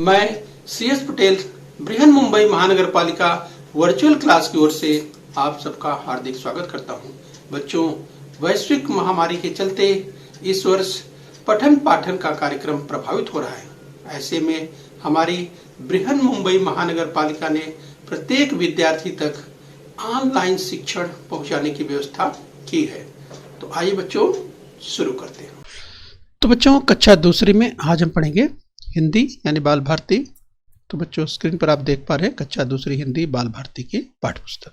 मैं CS पटेल बृहन मुंबई महानगर पालिका वर्चुअल क्लास की ओर से आप सबका हार्दिक स्वागत करता हूं। बच्चों, वैश्विक महामारी के चलते इस वर्ष पठन पाठन का कार्यक्रम प्रभावित हो रहा है। ऐसे में हमारी बृहन मुंबई महानगर पालिका ने प्रत्येक विद्यार्थी तक ऑनलाइन शिक्षण पहुंचाने की व्यवस्था की है। तो आइए बच्चों शुरू करते हैं। तो बच्चों, कक्षा दूसरी में आज हम पढ़ेंगे हिंदी यानी बाल भारती। तो बच्चों, स्क्रीन पर आप देख पा रहे हैं कक्षा दूसरी हिंदी बाल भारती की पाठ्य पुस्तक।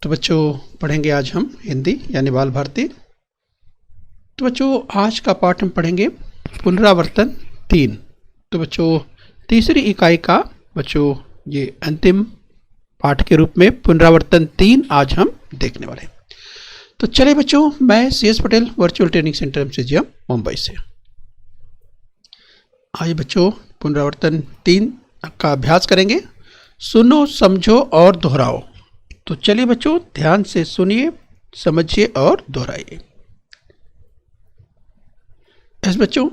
तो बच्चों, पढ़ेंगे आज हम हिंदी यानी बाल भारती। तो बच्चों, आज का पाठ हम पढ़ेंगे पुनरावर्तन 3। तो बच्चों, तीसरी इकाई का बच्चों ये अंतिम पाठ के रूप में पुनरावर्तन 3 आज हम देखने वाले हैं। तो चलिए बच्चों, मैं CS Patel virtual training centre MCGM Mumbai से। आइए बच्चों, पुनरावर्तन 3 का अभ्यास करेंगे। सुनो, समझो और दोहराओ। तो चलिए बच्चों, ध्यान से सुनिए, समझिए और दोहराइए। ऐसे बच्चों,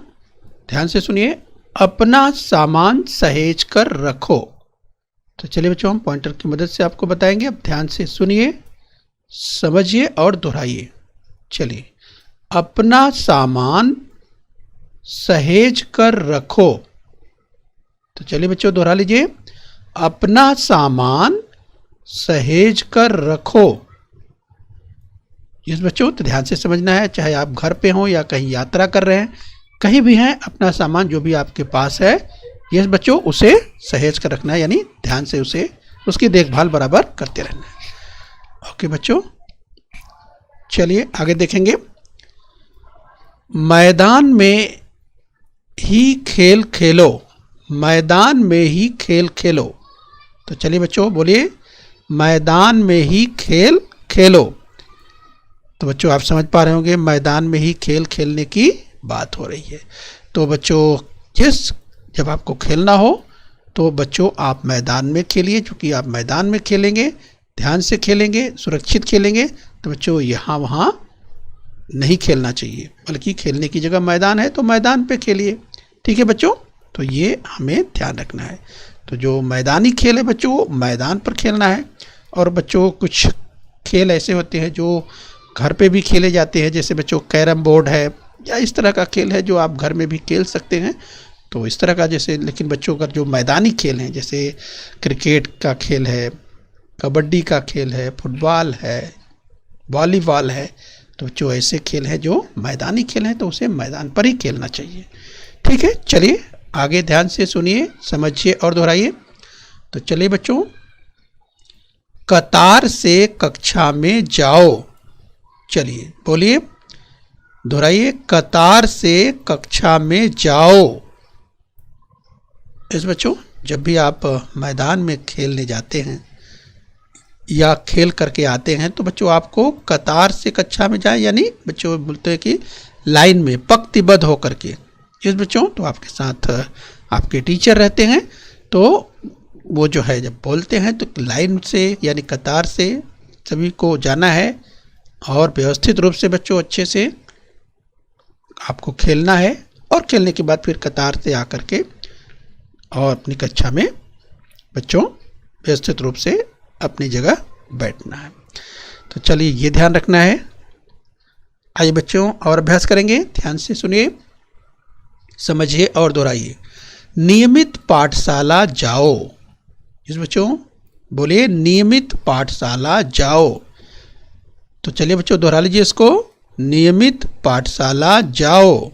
ध्यान से सुनिए। अपना सामान सहेज कर रखो। तो चलिए बच्चों, हम पॉइंटर की मदद से आपको बताएंगे। अब ध्यान से सुनिए, समझिए और दोहराइए। चलिए, अपना सामान सहेज कर रखो। तो चलिए बच्चों, दोहरा लीजिए। अपना सामान सहेज कर रखो। यस बच्चों, तो ध्यान से समझना है। चाहे आप घर पे हों या कहीं यात्रा कर रहे हैं, कहीं भी हैं, अपना सामान जो भी आपके पास है, यस बच्चों, उसे सहेज कर रखना है, यानी ध्यान से उसकी देखभाल बराबर करते रहना है। ओके बच्चों, चलिए आगे देखेंगे। मैदान में ही खेल खेलो। मैदान में ही खेल खेलो। तो चलिए बच्चों, बोलिए, मैदान में ही खेल खेलो। तो बच्चों, आप समझ पा रहे होंगे मैदान में ही खेल खेलने की बात हो रही है। तो बच्चों, जब आपको खेलना हो तो बच्चों आप मैदान में खेलिए। चूँकि आप मैदान में खेलेंगे, ध्यान से खेलेंगे, सुरक्षित खेलेंगे, तो बच्चों यहाँ वहाँ नहीं खेलना चाहिए, बल्कि खेलने की जगह मैदान है तो मैदान पे खेलिए। ठीक है बच्चों, तो ये हमें ध्यान रखना है। तो जो मैदानी खेल है बच्चों, मैदान पर खेलना है। और बच्चों, कुछ खेल ऐसे होते हैं जो घर पे भी खेले जाते हैं, जैसे बच्चों कैरम बोर्ड है या इस तरह का खेल है जो आप घर में भी खेल सकते हैं। तो इस तरह का जैसे, लेकिन बच्चों का जो मैदानी खेल हैं, जैसे क्रिकेट का खेल है, कबड्डी का खेल है, फुटबॉल है, वॉलीबॉल है, तो बच्चों ऐसे खेल हैं जो मैदानी खेल हैं, तो उसे मैदान पर ही खेलना चाहिए। ठीक है, चलिए आगे ध्यान से सुनिए, समझिए और दोहराइए। तो चलिए बच्चों, कतार से कक्षा में जाओ। चलिए बोलिए, दोहराइए, कतार से कक्षा में जाओ। इस बच्चों, जब भी आप मैदान में खेलने जाते हैं या खेल करके आते हैं, तो बच्चों आपको कतार से कक्षा में जाए, यानी बच्चों बोलते हैं कि लाइन में पंक्तिबद्ध होकर के। इस बच्चों, तो आपके साथ आपके टीचर रहते हैं, तो वो जो है जब बोलते हैं तो लाइन से यानी कतार से सभी को जाना है और व्यवस्थित रूप से बच्चों अच्छे से आपको खेलना है। और खेलने के बाद फिर कतार से आकर के और अपनी कक्षा में बच्चों व्यवस्थित रूप से अपनी जगह बैठना है। तो चलिए ये ध्यान रखना है। आइए बच्चों, और अभ्यास करेंगे। ध्यान से सुनिए, समझिए और दोहराइए। नियमित पाठशाला जाओ। इस बच्चों, बोलिए, नियमित पाठशाला जाओ। तो चलिए बच्चों, दोहरा लीजिए इसको, नियमित पाठशाला जाओ।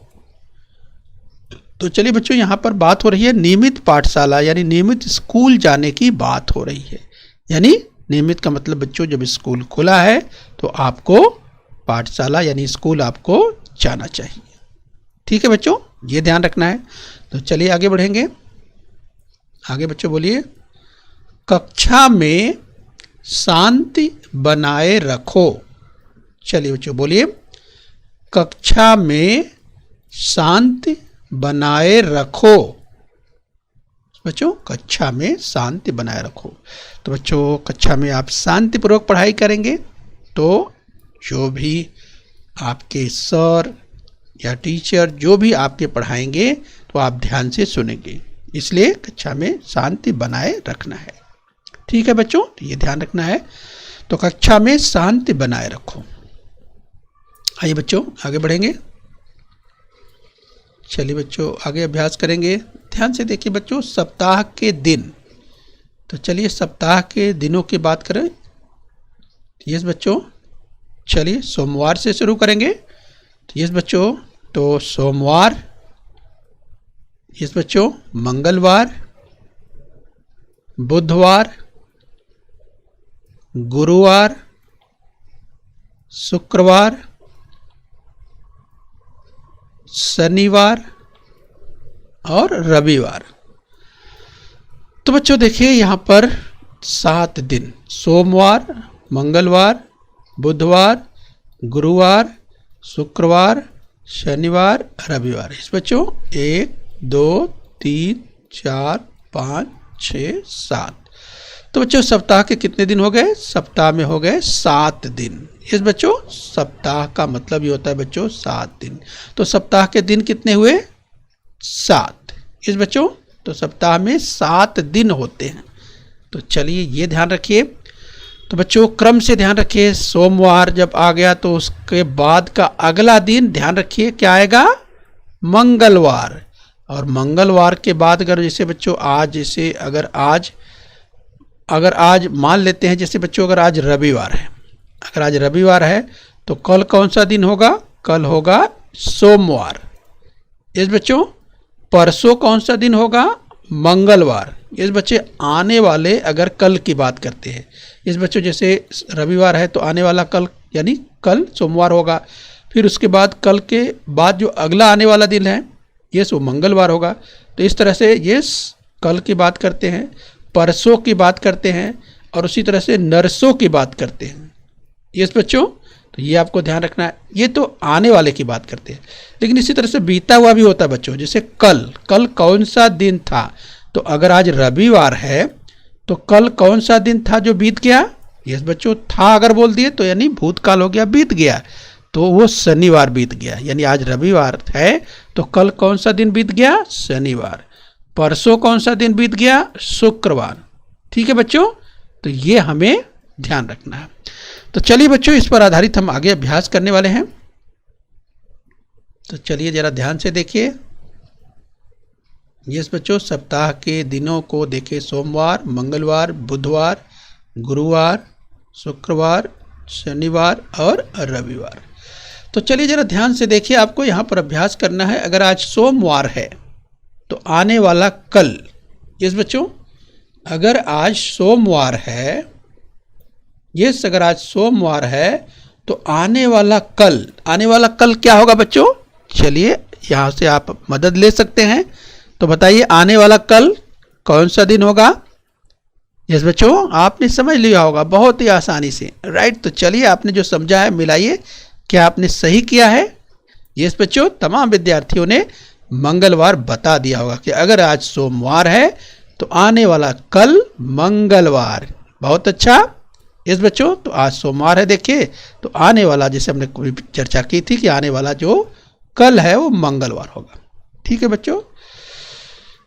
तो चलिए बच्चों, यहाँ पर बात हो रही है नियमित पाठशाला यानी नियमित स्कूल जाने की बात हो रही है। यानी नियमित का मतलब बच्चों, जब स्कूल खुला है तो आपको पाठशाला यानी स्कूल आपको जाना चाहिए। ठीक है बच्चों, ये ध्यान रखना है। तो चलिए आगे बढ़ेंगे। आगे बच्चों बोलिए, कक्षा में शांति बनाए रखो। चलिए बच्चों बोलिए, कक्षा में शांति बनाए रखो। बच्चों, कक्षा में शांति बनाए रखो। तो बच्चों, कक्षा में आप शांतिपूर्वक पढ़ाई करेंगे तो जो भी आपके सर या टीचर जो भी आपके पढ़ाएंगे तो आप ध्यान से सुनेंगे, इसलिए कक्षा में शांति बनाए रखना है। ठीक है बच्चों, तो ये ध्यान रखना है, तो कक्षा में शांति बनाए रखो। आइए बच्चों आगे बढ़ेंगे। चलिए बच्चों आगे अभ्यास करेंगे। ध्यान से देखिए बच्चों, सप्ताह के दिन, तो चलिए सप्ताह के दिनों की बात करें। यस बच्चों, चलिए सोमवार से शुरू करेंगे। तो यस बच्चों, तो सोमवार, यस बच्चों, मंगलवार, बुधवार, गुरुवार, शुक्रवार, शनिवार और रविवार। तो बच्चों देखिए यहाँ पर 7 दिन, सोमवार, मंगलवार, बुधवार, गुरुवार, शुक्रवार, शनिवार, रविवार। इस बच्चों 1 2 3 4 5 6 7। तो बच्चों सप्ताह के कितने दिन हो गए? सप्ताह में हो गए 7 दिन। इस बच्चों सप्ताह का मतलब ये होता है बच्चों 7 दिन। तो सप्ताह के दिन कितने हुए? 7। इस बच्चों तो सप्ताह में 7 दिन होते हैं। तो चलिए ये ध्यान रखिए। तो बच्चों क्रम से ध्यान रखिए, सोमवार जब आ गया तो उसके बाद का अगला दिन ध्यान रखिए क्या आएगा? मंगलवार। और मंगलवार के बाद अगर जैसे बच्चों आज, जैसे अगर आज मान लेते हैं जैसे बच्चों अगर आज रविवार है, अगर आज रविवार है तो कल कौन सा दिन होगा? कल होगा सोमवार। इस बच्चों परसों कौन सा दिन होगा? मंगलवार। इस बच्चे आने वाले अगर कल की बात करते हैं, इस बच्चों जैसे रविवार है तो आने वाला कल यानी कल सोमवार होगा। फिर उसके बाद कल के बाद जो अगला आने वाला दिन है ये वो मंगलवार होगा। तो इस तरह से ये कल की बात करते हैं, परसों की बात करते हैं और उसी तरह से नरसों की बात करते हैं। यस बच्चों, तो ये आपको ध्यान रखना है। ये तो आने वाले की बात करते हैं, लेकिन इसी तरह से बीता हुआ भी होता है बच्चों। जैसे कल कौन सा दिन था? तो अगर आज रविवार है तो कल कौन सा दिन था जो बीत गया? यस बच्चों, था अगर बोल दिए तो यानी भूतकाल हो गया, बीत गया, तो वो शनिवार बीत गया। यानी आज रविवार है तो कल कौन सा दिन बीत गया? शनिवार। परसों कौन सा दिन बीत गया? शुक्रवार। ठीक है बच्चों, तो ये हमें ध्यान रखना है। तो चलिए बच्चों इस पर आधारित हम आगे अभ्यास करने वाले हैं। तो चलिए जरा ध्यान से देखिए। यस बच्चों, सप्ताह के दिनों को देखें, सोमवार, मंगलवार, बुधवार, गुरुवार, शुक्रवार, शनिवार और रविवार। तो चलिए जरा ध्यान से देखिए, आपको यहाँ पर अभ्यास करना है। अगर आज सोमवार है तो आने वाला कल, यस बच्चों, अगर आज सोमवार है, यस अगर आज सोमवार है तो आने वाला कल क्या होगा बच्चों? चलिए यहाँ से आप मदद ले सकते हैं। तो बताइए आने वाला कल कौन सा दिन होगा? यस बच्चों, आपने समझ लिया होगा बहुत ही आसानी से, राइट। तो चलिए आपने जो समझा है मिलाइए, क्या आपने सही किया है? यस बच्चों, तमाम विद्यार्थियों ने मंगलवार बता दिया होगा कि अगर आज सोमवार है तो आने वाला कल मंगलवार। बहुत अच्छा। यस बच्चों, तो आज सोमवार है, देखिए तो आने वाला, जैसे हमने चर्चा की थी कि आने वाला जो कल है वो मंगलवार होगा। ठीक है बच्चों,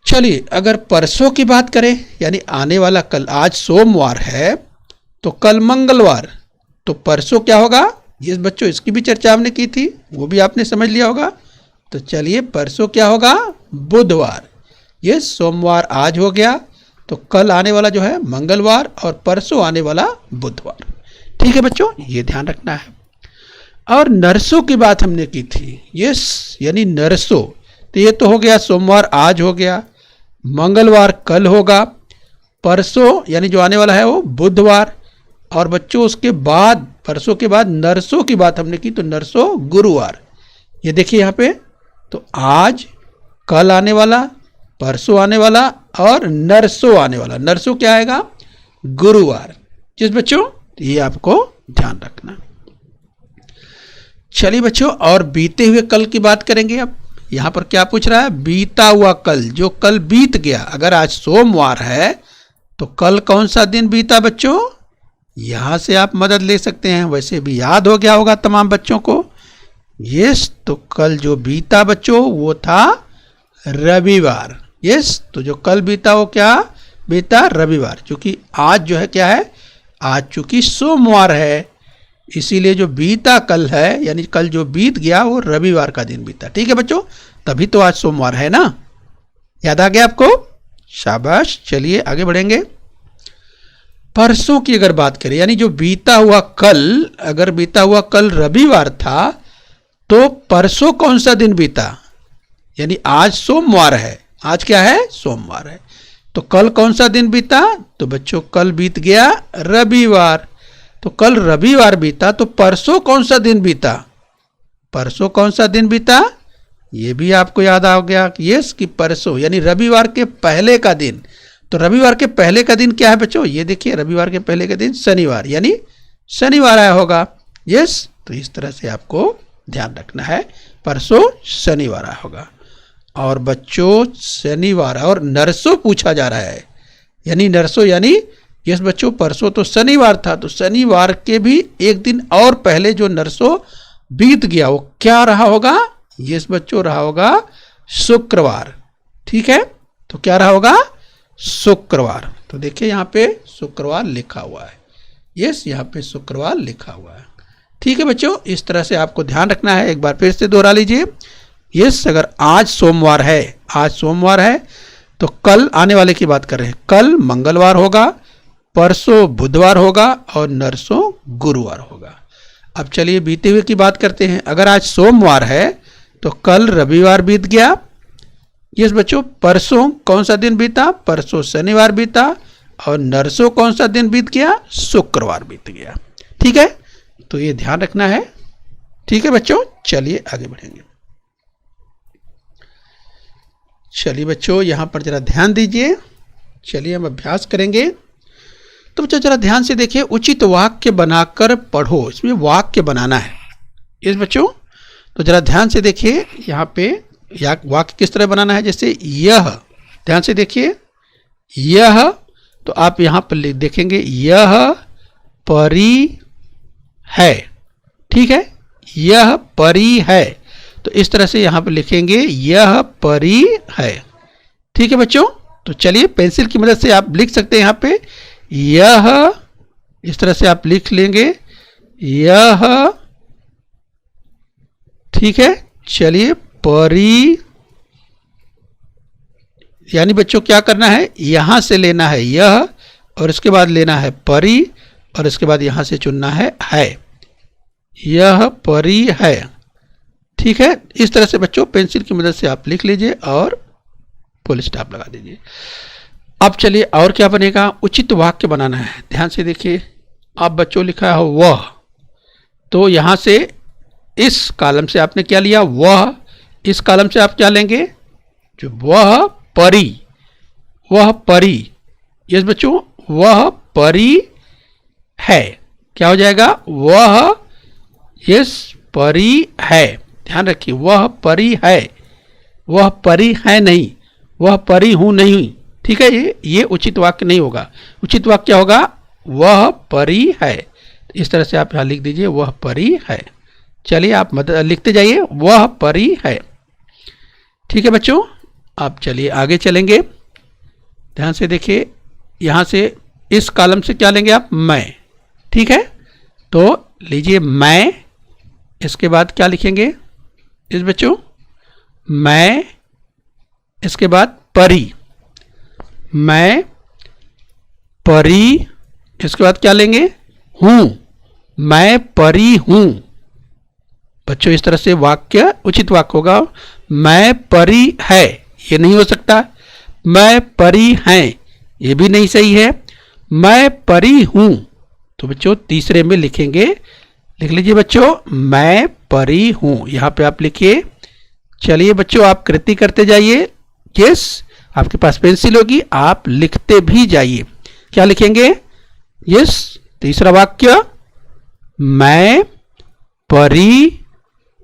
चलिए अगर परसों की बात करें, यानी आने वाला कल, आज सोमवार है तो कल मंगलवार, तो परसों क्या होगा? यस बच्चों, इसकी भी चर्चा हमने की थी, वो भी आपने समझ लिया होगा। तो चलिए परसों क्या होगा? बुधवार। ये सोमवार आज हो गया तो कल आने वाला जो है मंगलवार और परसों आने वाला बुधवार। ठीक है बच्चों, ये ध्यान रखना है। और नरसों की बात हमने की थी, यस यानी नरसों, तो ये तो हो गया सोमवार आज हो गया, मंगलवार कल होगा, परसों यानी जो आने वाला है वो बुधवार, और बच्चों उसके बाद परसों के बाद नरसों की बात हमने की, तो नरसों गुरुवार। ये देखिए यहाँ पे, तो आज, कल आने वाला, परसों आने वाला और नरसों आने वाला। नरसों क्या आएगा? गुरुवार। जिस बच्चों ये आपको ध्यान रखना। चलिए बच्चों और बीते हुए कल की बात करेंगे। अब यहाँ पर क्या पूछ रहा है? बीता हुआ कल, जो कल बीत गया। अगर आज सोमवार है तो कल कौन सा दिन बीता बच्चों? यहाँ से आप मदद ले सकते हैं, वैसे भी याद हो गया होगा तमाम बच्चों को। यस, तो कल जो बीता बच्चों वो था रविवार। यस, तो जो कल बीता वो क्या बीता, रविवार। क्योंकि आज जो है क्या है, आज चूंकि सोमवार है, इसीलिए जो बीता कल है, यानी कल जो बीत गया वो रविवार का दिन बीता। ठीक है बच्चों, तभी तो आज सोमवार है ना। याद आ गया आपको? शाबाश। चलिए आगे बढ़ेंगे। परसों की अगर बात करें, यानी जो बीता हुआ कल, अगर बीता हुआ कल रविवार था तो परसों कौन सा दिन बीता, यानी आज सोमवार है, आज क्या है, सोमवार है, तो कल कौन सा दिन बीता, तो बच्चों कल बीत गया रविवार। तो कल रविवार बीता, तो परसों कौन सा दिन बीता, परसों कौन सा दिन बीता, ये भी आपको याद आ गया। यस, कि परसों यानी रविवार के पहले का दिन। तो रविवार के पहले का दिन क्या है बच्चों, ये देखिए, रविवार के पहले का दिन शनिवार, यानी शनिवार आया होगा। यस, तो इस तरह से आपको ध्यान रखना है, परसों शनिवार आया होगा। और बच्चों शनिवार और नरसों पूछा जा रहा है, यानी नरसों, यानी यस बच्चों, परसों तो शनिवार था, तो शनिवार के भी एक दिन और पहले जो नरसों बीत गया वो क्या रहा होगा, यस बच्चों, रहा होगा शुक्रवार। ठीक है, तो क्या रहा होगा, शुक्रवार। तो देखिए यहाँ पे शुक्रवार लिखा हुआ है। यस, यहाँ पे शुक्रवार लिखा हुआ है। ठीक है बच्चों, इस तरह से आपको ध्यान रखना है। एक बार फिर से दोहरा लीजिए। यस, अगर आज सोमवार है, आज सोमवार है, तो कल आने वाले की बात कर रहे हैं, कल मंगलवार होगा, परसों बुधवार होगा और नरसों गुरुवार होगा। अब चलिए बीते हुए की बात करते हैं। अगर आज सोमवार है तो कल रविवार बीत गया। यस बच्चों, परसों कौन सा दिन बीता, परसों शनिवार बीता, और नरसों कौन सा दिन बीत गया, शुक्रवार बीत गया। ठीक है, तो ये ध्यान रखना है। ठीक है बच्चों, चलिए आगे बढ़ेंगे। चलिए बच्चों, यहाँ पर जरा ध्यान दीजिए। चलिए हम अभ्यास करेंगे। तो बच्चों जरा ध्यान से देखिए, उचित वाक्य बनाकर पढ़ो। इसमें वाक्य बनाना है। इस बच्चों, तो जरा ध्यान से देखिए, यहाँ पे वाक्य किस तरह बनाना है। जैसे यह, ध्यान से देखिए, यह, तो आप यहाँ पर देखेंगे यह परी है। ठीक है, यह परी है, तो इस तरह से यहाँ पर लिखेंगे यह परी है। ठीक है बच्चों, तो चलिए पेंसिल की मदद से आप लिख सकते हैं। यहाँ पे यह, इस तरह से आप लिख लेंगे यह। ठीक है, चलिए परी, यानी बच्चों क्या करना है, यहां से लेना है यह, और इसके बाद लेना है परी, और इसके बाद यहां से चुनना है। यह परी है। ठीक है, इस तरह से बच्चों पेंसिल की मदद से आप लिख लीजिए और फुल स्टॉप लगा दीजिए। अब चलिए और क्या बनेगा, उचित वाक्य बनाना है। ध्यान से देखिए, आप बच्चों लिखा है वह, तो यहां से इस कॉलम से आपने क्या लिया, वह, इस कॉलम से आप क्या लेंगे, जो वह परी, वह परी। यस बच्चों, वह परी है, क्या हो जाएगा, वह, यस परी है। ध्यान रखिए, वह परी है, वह परी है नहीं, वह परी हूं नहीं। ठीक है, ये उचित वाक्य नहीं होगा। उचित वाक्य क्या होगा, वह परी है। इस तरह से आप यहां लिख दीजिए वह परी है। चलिए आप लिखते जाइए वह परी है। ठीक है बच्चों, आप चलिए आगे चलेंगे। ध्यान से देखिए, यहां से इस कॉलम से क्या लेंगे आप, मैं। ठीक है, तो लीजिए मैं, इसके बाद क्या लिखेंगे इस बच्चों, मैं, इसके बाद परी, मैं परी, इसके बाद क्या लेंगे, हूं, मैं परी हूं। बच्चों इस तरह से वाक्य उचित वाक्य होगा। मैं परी है, ये नहीं हो सकता। मैं परी हैं, ये भी नहीं सही है। मैं परी हूं, तो बच्चों तीसरे में लिखेंगे, लिख लीजिए बच्चों, मैं परी हूं। यहां पे आप लिखिए। चलिए बच्चों आप कृति करते जाइए। यस, आपके पास पेंसिल होगी, आप लिखते भी जाइए। क्या लिखेंगे, यस, तीसरा वाक्य, मैं परी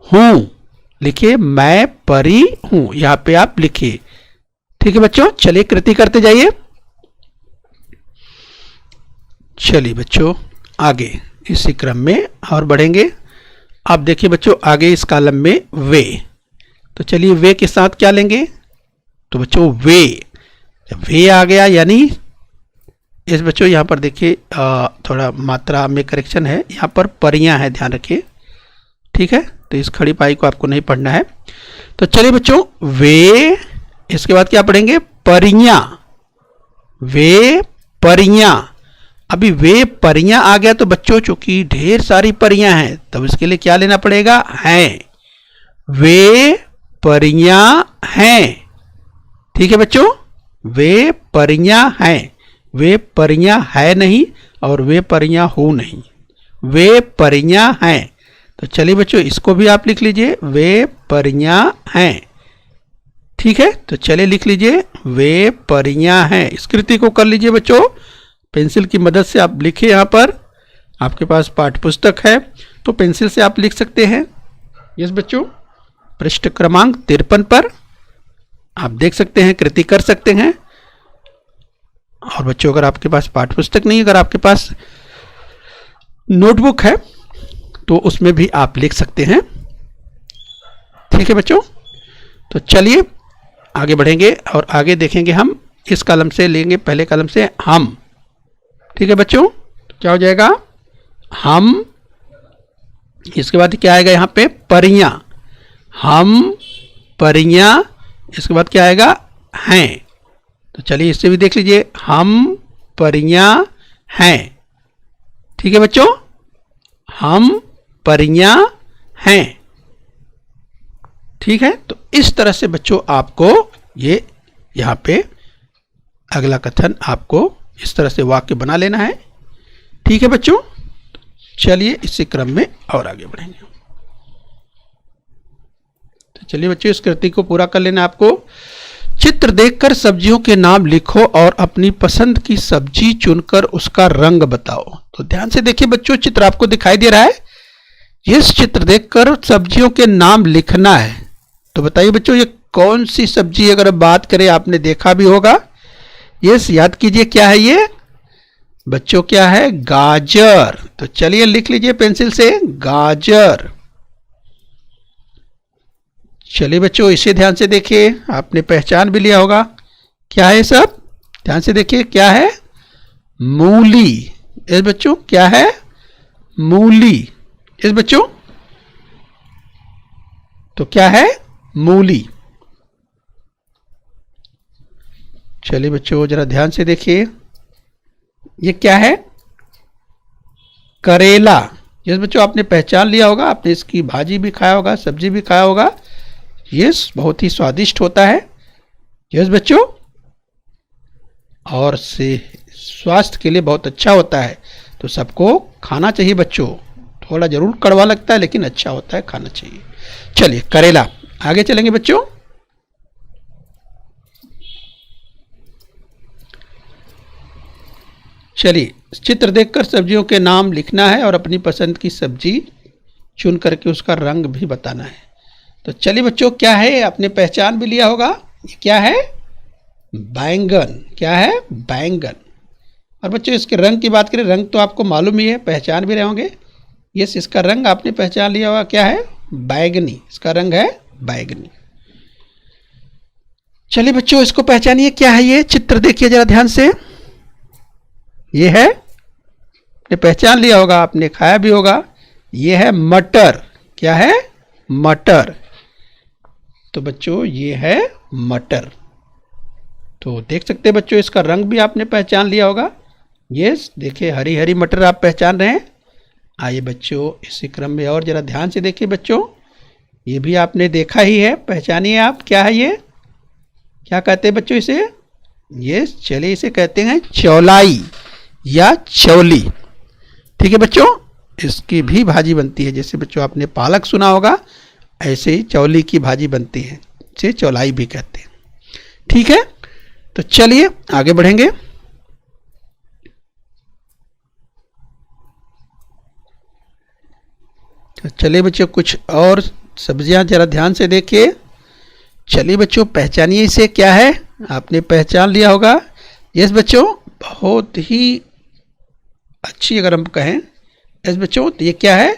हूं। लिखिए, मैं परी हूं, यहां पे आप लिखिए। ठीक है बच्चों, चलिए कृति करते जाइए। चलिए बच्चों आगे इसी क्रम में और बढ़ेंगे। आप देखिए बच्चों आगे इस कॉलम में वे, तो चलिए वे के साथ क्या लेंगे, तो बच्चों वे, जब वे आ गया यानी इस बच्चों यहाँ पर देखिए थोड़ा मात्रा में करेक्शन है, यहाँ पर परियां है, ध्यान रखिए, ठीक है। तो इस खड़ी पाई को आपको नहीं पढ़ना है। तो चलिए बच्चों वे, इसके बाद क्या पढ़ेंगे, परियां, वे परियां। अभी वे परियां आ गया तो बच्चों चूंकि ढेर सारी परियां हैं तब इसके लिए क्या लेना पड़ेगा, हैं। वे परियां हैं, ठीक है बच्चों, वे परियां हैं, वे परियां है नहीं और वे परियां हो नहीं, वे परियां हैं। तो चलिए बच्चों इसको भी आप लिख लीजिए, वे परियां हैं, ठीक है। तो चलिए लिख लीजिए, वे परियां हैं। इस कृति को कर लीजिए बच्चों, पेंसिल की मदद से आप लिखिए। यहाँ पर आपके पास पाठ्य पुस्तक है तो पेंसिल से आप लिख सकते हैं। यस बच्चों, पृष्ठ क्रमांक 53 पर आप देख सकते हैं, कृति कर सकते हैं। और बच्चों अगर आपके पास पाठ्य पुस्तक नहीं, अगर आपके पास नोटबुक है तो उसमें भी आप लिख सकते हैं, ठीक है बच्चों। तो चलिए आगे बढ़ेंगे और आगे देखेंगे हम। इस कलम से लेंगे, पहले कलम से हम, ठीक है बच्चों। तो क्या हो जाएगा, हम। इसके बाद क्या आएगा यहाँ पे, परियां, हम परियां। इसके बाद क्या आएगा, हैं। तो चलिए इससे भी देख लीजिए, हम परियां हैं, ठीक है बच्चों, हम परियां हैं, ठीक है। तो इस तरह से बच्चों आपको ये यहाँ पे अगला कथन आपको इस तरह से वाक्य बना लेना है, ठीक है बच्चों। चलिए इसी क्रम में और आगे बढ़ेंगे। तो चलिए बच्चों इस कृति को पूरा कर लेना आपको। चित्र देखकर सब्जियों के नाम लिखो और अपनी पसंद की सब्जी चुनकर उसका रंग बताओ। तो ध्यान से देखिए बच्चों, चित्र आपको दिखाई दे रहा है। इस चित्र देखकर सब्जियों के नाम लिखना है। तो बताइए बच्चों ये कौन सी सब्जी, अगर बात करें आपने देखा भी होगा, यस याद कीजिए क्या है ये बच्चों, क्या है, गाजर। तो चलिए लिख लीजिए पेंसिल से, गाजर। चलिए बच्चों इसे ध्यान से देखिए, आपने पहचान भी लिया होगा क्या है सब, ध्यान से देखिए क्या है, मूली। इस बच्चों क्या है, मूली। इस बच्चों तो क्या है, मूली। चलिए बच्चों जरा ध्यान से देखिए, ये क्या है, करेला। यस बच्चों आपने पहचान लिया होगा, आपने इसकी भाजी भी खाया होगा, सब्जी भी खाया होगा। यस बहुत ही स्वादिष्ट होता है। यस बच्चों, और से स्वास्थ्य के लिए बहुत अच्छा होता है, तो सबको खाना चाहिए बच्चों। थोड़ा जरूर कड़वा लगता है लेकिन अच्छा होता है, खाना चाहिए। चलिए करेला, आगे चलेंगे बच्चों। चलिए चित्र देखकर सब्जियों के नाम लिखना है और अपनी पसंद की सब्जी चुन करके उसका रंग भी बताना है। तो चलिए बच्चों क्या है, आपने पहचान भी लिया होगा, ये क्या है, बैंगन। क्या है, बैंगन। और बच्चों इसके रंग की बात करें, रंग तो आपको मालूम ही है, पहचान भी रहे होंगे। यस इसका रंग आपने पहचान लिया होगा, क्या है, बैगनी। इसका रंग है बैगनी। चलिए बच्चों इसको पहचानिए, क्या है ये, चित्र देखिए जरा ध्यान से। ये है, आपने पहचान लिया होगा, आपने खाया भी होगा, ये है मटर। क्या है, मटर। तो बच्चों ये है मटर। तो देख सकते हैं बच्चों इसका रंग भी आपने पहचान लिया होगा। यस देखिए हरी हरी मटर आप पहचान रहे हैं। आइए बच्चों इसी क्रम में और जरा ध्यान से देखिए बच्चों, ये भी आपने देखा ही है, पहचानिए आप क्या है ये, क्या कहते हैं बच्चों इसे। यस चलिए इसे कहते हैं चौलाई या चौली। ठीक है बच्चों, इसकी भी भाजी बनती है, जैसे बच्चों आपने पालक सुना होगा, ऐसे ही चौली की भाजी बनती है, इसे चौलाई भी कहते हैं। ठीक है, तो चलिए आगे बढ़ेंगे। तो चलिए बच्चों कुछ और सब्जियां जरा ध्यान से देखिए। चलिए बच्चों पहचानिए इसे, क्या है, आपने पहचान लिया होगा। यस बच्चों बहुत ही अच्छी अगर हम कहें यस बच्चों, तो ये क्या है,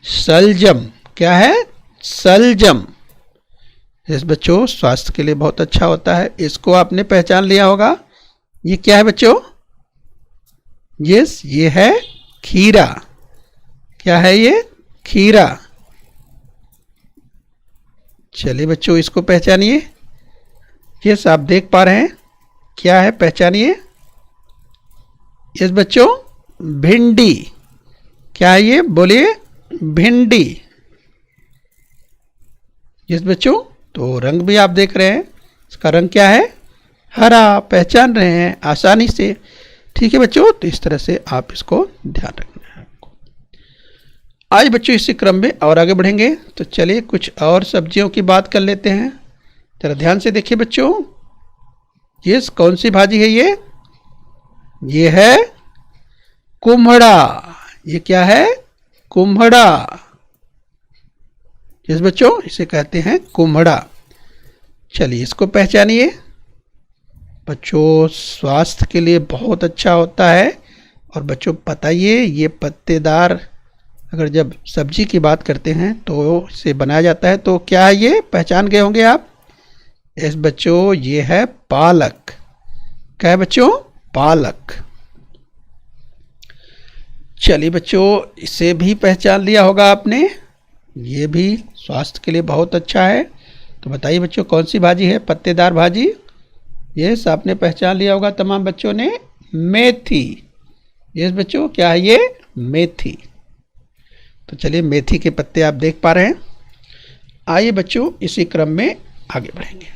सलजम। क्या है, सलजम। यस बच्चों, स्वास्थ्य के लिए बहुत अच्छा होता है। इसको आपने पहचान लिया होगा। ये क्या है बच्चों? यस, ये है खीरा। क्या है ये? खीरा। चलिए बच्चों, इसको पहचानिए। यस, आप देख पा रहे हैं, क्या है, पहचानिए। यस बच्चों, भिंडी। क्या है ये? बोलिए, भिंडी। यस बच्चों, तो रंग भी आप देख रहे हैं, इसका रंग क्या है? हरा। पहचान रहे हैं आसानी से। ठीक है बच्चों, तो इस तरह से आप इसको ध्यान रखना है आपको। आज बच्चों इसी क्रम में और आगे बढ़ेंगे। तो चलिए कुछ और सब्जियों की बात कर लेते हैं। जरा ध्यान से देखिए बच्चों, ये कौन सी भाजी है? ये है कुम्हड़ा। ये क्या है? कुम्हड़ा। यस बच्चों, इसे कहते हैं कुम्हड़ा। चलिए इसको पहचानिए। बच्चों, स्वास्थ्य के लिए बहुत अच्छा होता है। और बच्चों बताइए, ये पत्तेदार, अगर जब सब्जी की बात करते हैं तो इसे बनाया जाता है, तो क्या है ये? पहचान गए होंगे आप। यस बच्चों, ये है पालक। क्या है बच्चों? पालक। चलिए बच्चों, इसे भी पहचान लिया होगा आपने। ये भी स्वास्थ्य के लिए बहुत अच्छा है। तो बताइए बच्चों, कौन सी भाजी है? पत्तेदार भाजी। यस, आपने पहचान लिया होगा तमाम बच्चों ने। मेथी। यस बच्चों, क्या है ये? मेथी। तो चलिए, मेथी के पत्ते आप देख पा रहे हैं। आइए बच्चों, इसी क्रम में आगे बढ़ेंगे।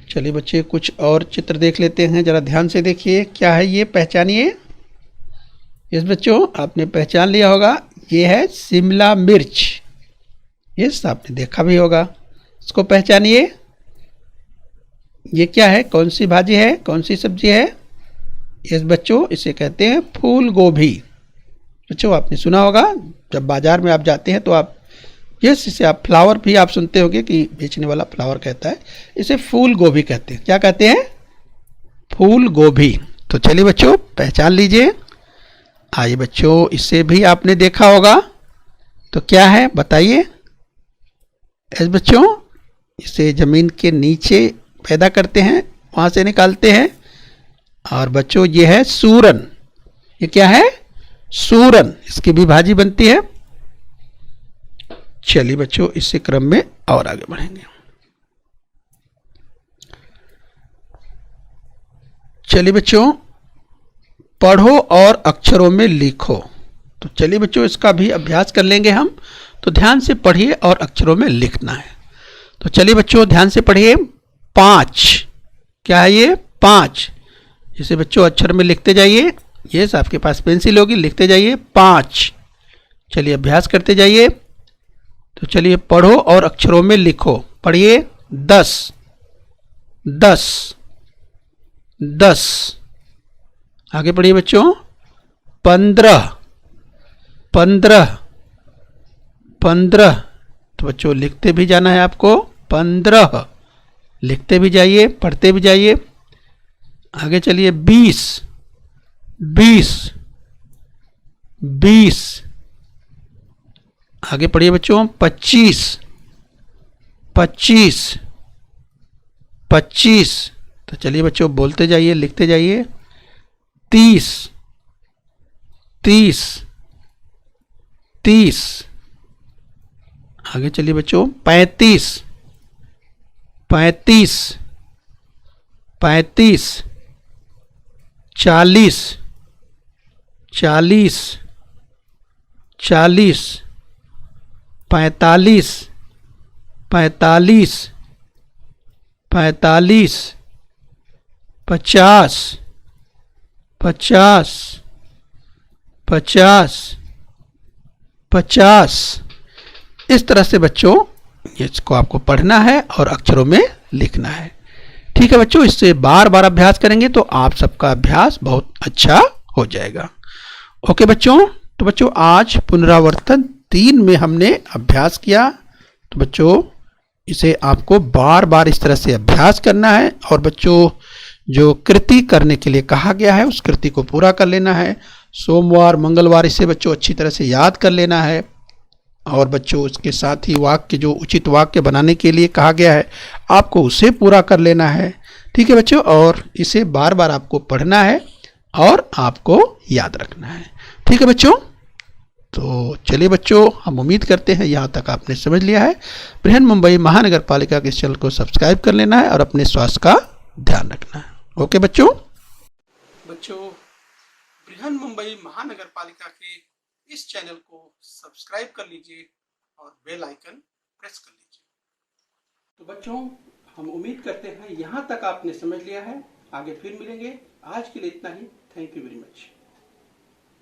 चलिए बच्चे, कुछ और चित्र देख लेते हैं। जरा ध्यान से देखिए, क्या है ये? पहचानिए। यस बच्चों, आपने पहचान लिया होगा, ये है शिमला मिर्च। यस, आपने देखा भी होगा। इसको पहचानिए। ये क्या है? कौन सी भाजी है? कौन सी सब्जी है? यस बच्चों, इसे कहते हैं फूल गोभी। बच्चों, आपने सुना होगा, जब बाजार में आप जाते हैं तो आप, यस, इसे आप फ्लावर भी आप सुनते होंगे कि बेचने वाला फ्लावर कहता है, इसे फूल गोभी कहते हैं। क्या कहते हैं? फूल गोभी। तो चलिए बच्चों, पहचान लीजिए। आइए बच्चों, इसे भी आपने देखा होगा। तो क्या है बताइए? यस बच्चों, इसे ज़मीन के नीचे पैदा करते हैं, वहाँ से निकालते हैं। और बच्चों, ये है सूरन। ये क्या है? सूरन। इसकी भी भाजी बनती है। चलिए बच्चों, इसी क्रम में और आगे बढ़ेंगे। चलिए बच्चों, पढ़ो और अक्षरों में लिखो। तो चलिए बच्चों, इसका भी अभ्यास कर लेंगे हम। तो ध्यान से पढ़िए और अक्षरों में लिखना है। तो चलिए बच्चों, ध्यान से पढ़िए। 5। क्या है ये? 5। इसे बच्चों अक्षर में लिखते जाइए। ये आपके पास पेंसिल होगी, लिखते जाइए 5। चलिए अभ्यास करते जाइए। तो चलिए, पढ़ो और अक्षरों में लिखो। पढ़िए। 10। 10। 10। आगे पढ़िए बच्चों। 15। 15। 15। तो बच्चों लिखते भी जाना है आपको। 15 लिखते भी जाइए, पढ़ते भी जाइए। आगे चलिए। 20। 20। 20। आगे पढ़िए बच्चों। 25। 25। 25। तो चलिए बच्चों, बोलते जाइए, लिखते जाइए। 30। 30। 30। आगे चलिए बच्चों। 35। 35। 35। 40। 40। 40। 45। 45। 45। 50। 50। 50। 50। इस तरह से बच्चों इसको आपको पढ़ना है और अक्षरों में लिखना है। ठीक है बच्चों, इससे बार बार अभ्यास करेंगे तो आप सबका अभ्यास बहुत अच्छा हो जाएगा। ओके बच्चों, तो बच्चों आज पुनरावर्तन 3 में हमने अभ्यास किया। तो बच्चों इसे आपको बार बार इस तरह से अभ्यास करना है और बच्चों जो कृति करने के लिए कहा गया है उस कृति को पूरा कर लेना है। सोमवार, मंगलवार, इसे बच्चों अच्छी तरह से याद कर लेना है। और बच्चों उसके साथ ही वाक्य, जो उचित वाक्य बनाने के लिए कहा गया है, आपको उसे पूरा कर लेना है। ठीक है बच्चों, और इसे बार बार आपको पढ़ना है और आपको याद रखना है। ठीक है बच्चों, तो चलिए बच्चों, हम उम्मीद करते हैं यहाँ तक आपने समझ लिया है। बृहन्मुंबई महानगर पालिका के इस चैनल को सब्सक्राइब कर लेना है और अपने स्वास्थ्य का ध्यान रखना है। ओके बच्चों। बृहन्मुंबई महानगर पालिका के इस चैनल को सब्सक्राइब कर लीजिए और बेल आइकन प्रेस कर लीजिए। तो बच्चों, हम उम्मीद करते हैं यहाँ तक आपने समझ लिया है। आगे फिर मिलेंगे। आज के लिए इतना ही। Thank you very much.